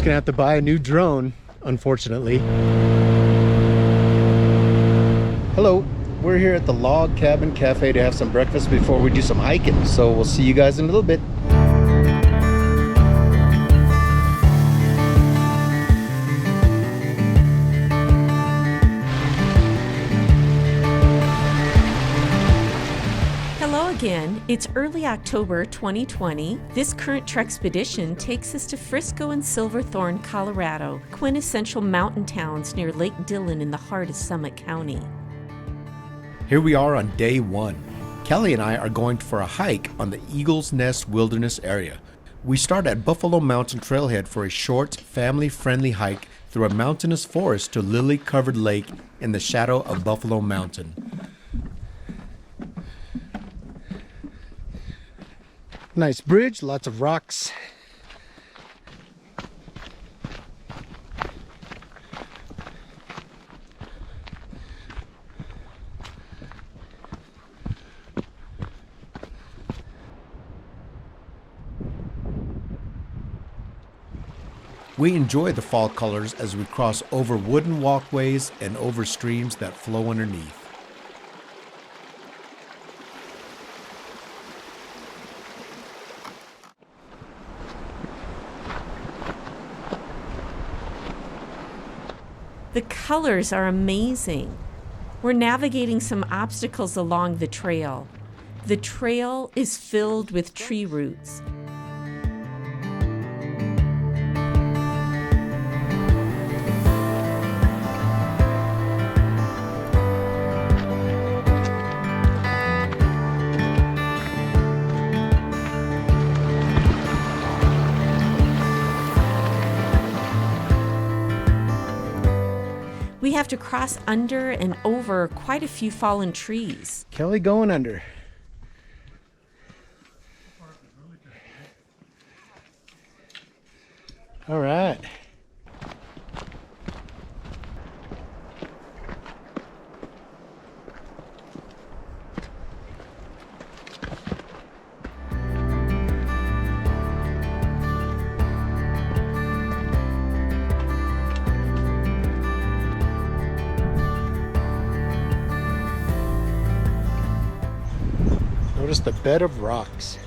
just gonna have to buy a new drone, unfortunately. Hello, we're here at the Log Cabin Cafe to have some breakfast before we do some hiking. So we'll see you guys in a little bit. Again, it's early October 2020. This current Trexpedition takes us to Frisco and Silverthorne, Colorado, quintessential mountain towns near Lake Dillon in the heart of Summit County. Here we are on day one. Kelly and I are going for a hike on the Eagle's Nest Wilderness area. We start at Buffalo Mountain Trailhead for a short, family-friendly hike through a mountainous forest to lily-covered lake in the shadow of Buffalo Mountain. Nice bridge, lots of rocks. We enjoy the fall colors as we cross over wooden walkways and over streams that flow underneath. The colors are amazing. We're navigating some obstacles along the trail. The trail is filled with tree roots. We have to cross under and over quite a few fallen trees. Kelly going under. All right. Notice the bed of rocks.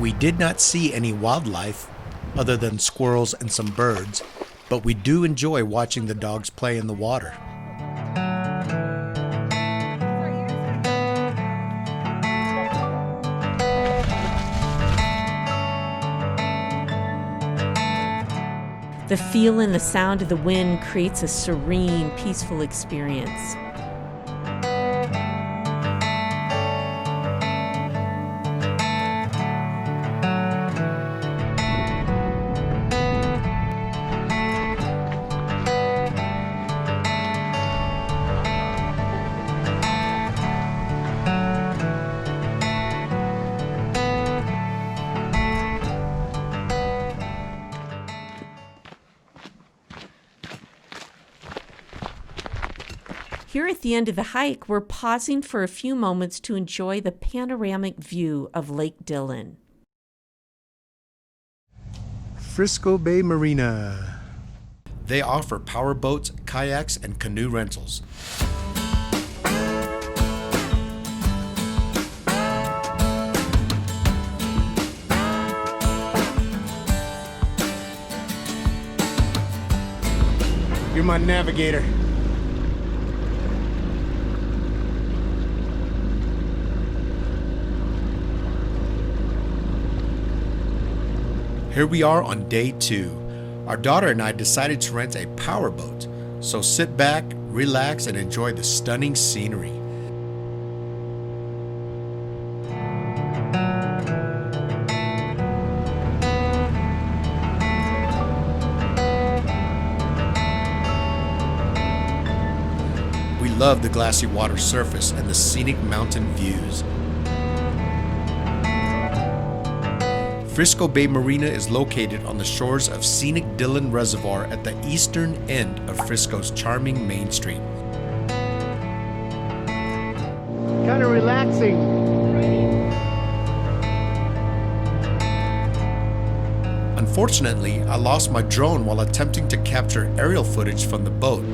We did not see any wildlife other than squirrels and some birds, but we do enjoy watching the dogs play in the water. The feel and the sound of the wind creates a serene, peaceful experience. Here at the end of the hike, we're pausing for a few moments to enjoy the panoramic view of Lake Dillon. Frisco Bay Marina. They offer power boats, kayaks, and canoe rentals. You're my navigator. Here we are on day two. Our daughter and I decided to rent a power boat, so sit back, relax, and enjoy the stunning scenery. We love the glassy water surface and the scenic mountain views. Frisco Bay Marina is located on the shores of scenic Dillon Reservoir at the eastern end of Frisco's charming Main Street. Kind of relaxing. Unfortunately, I lost my drone while attempting to capture aerial footage from the boat.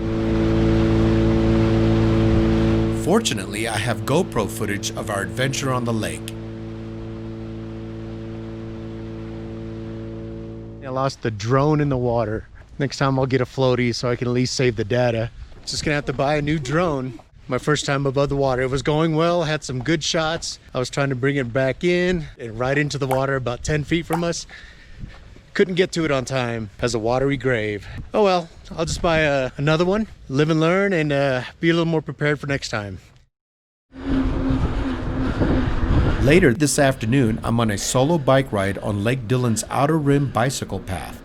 Fortunately, I have GoPro footage of our adventure on the lake. I lost the drone in the water. Next time I'll get a floaty so I can at least save the data. Just gonna have to buy a new drone. My first time above the water. It was going well, had some good shots. I was trying to bring it back in and right into the water about 10 feet from us. Couldn't get to it on time. Has a watery grave. Oh well, I'll just buy another one, live and learn, and be a little more prepared for next time. Later this afternoon, I'm on a solo bike ride on Lake Dillon's Outer Rim bicycle path.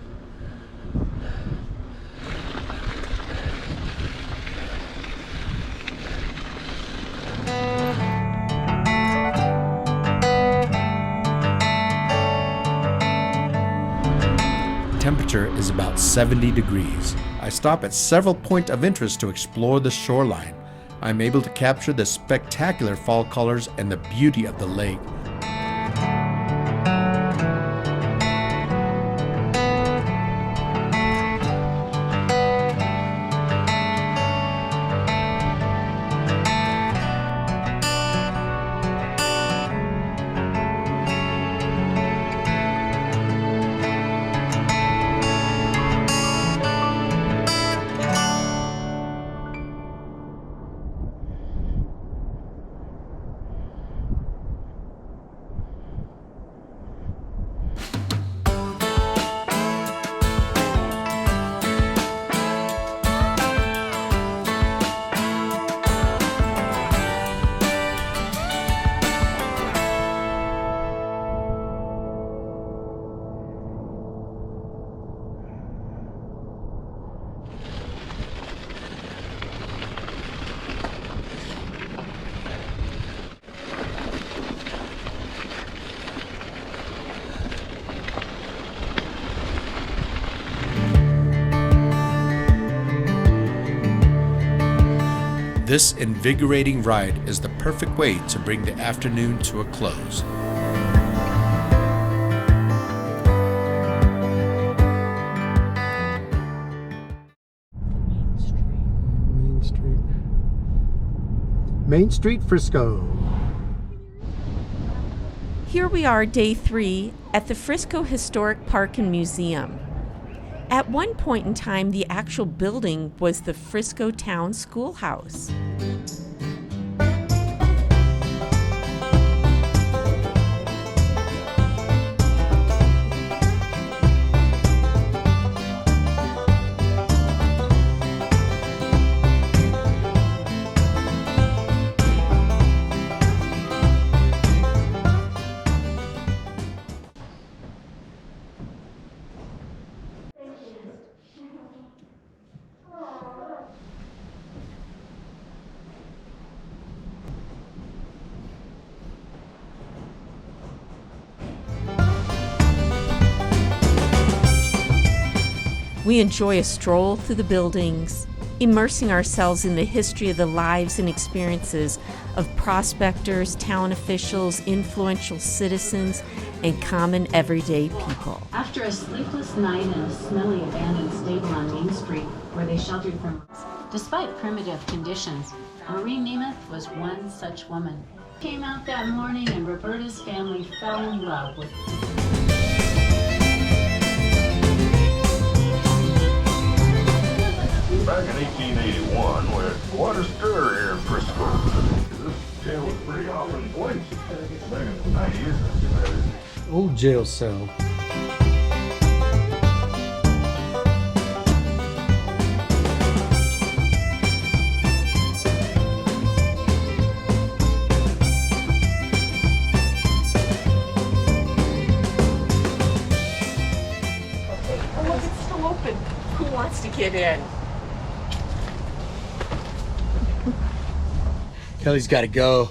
Temperature is about 70 degrees. I stop at several points of interest to explore the shoreline. I'm able to capture the spectacular fall colors and the beauty of the lake. This invigorating ride is the perfect way to bring the afternoon to a close. Main Street, Frisco. Here we are, day 3, at the Frisco Historic Park and Museum. At one point in time, the actual building was the Frisco Town Schoolhouse. We enjoy a stroll through the buildings, immersing ourselves in the history of the lives and experiences of prospectors, town officials, influential citizens, and common everyday people. After a sleepless night in a smelly abandoned stable on Main Street, where they sheltered from despite primitive conditions, Marie Nemeth was one such woman. Came out that morning and Roberta's family fell in love with Back in 1881, we had quite a stir here in Frisco. This jail was pretty often place. Back in the 90s, that is. Old jail cell. Oh, look, it's still open. Who wants to get in? Kelly's got to go.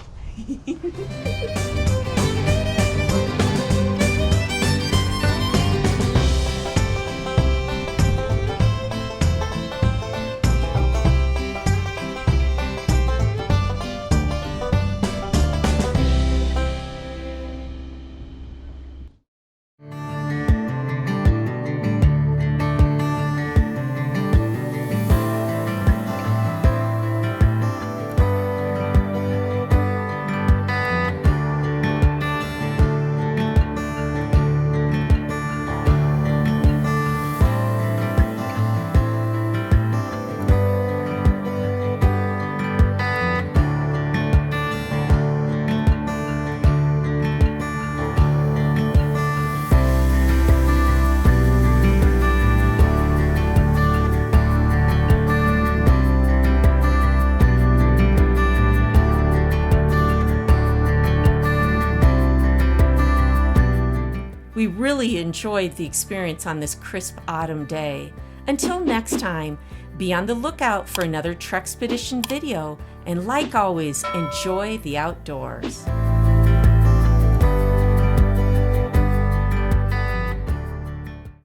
really enjoyed the experience on this crisp autumn day. Until next time, be on the lookout for another Trexpedition video, and like always, enjoy the outdoors.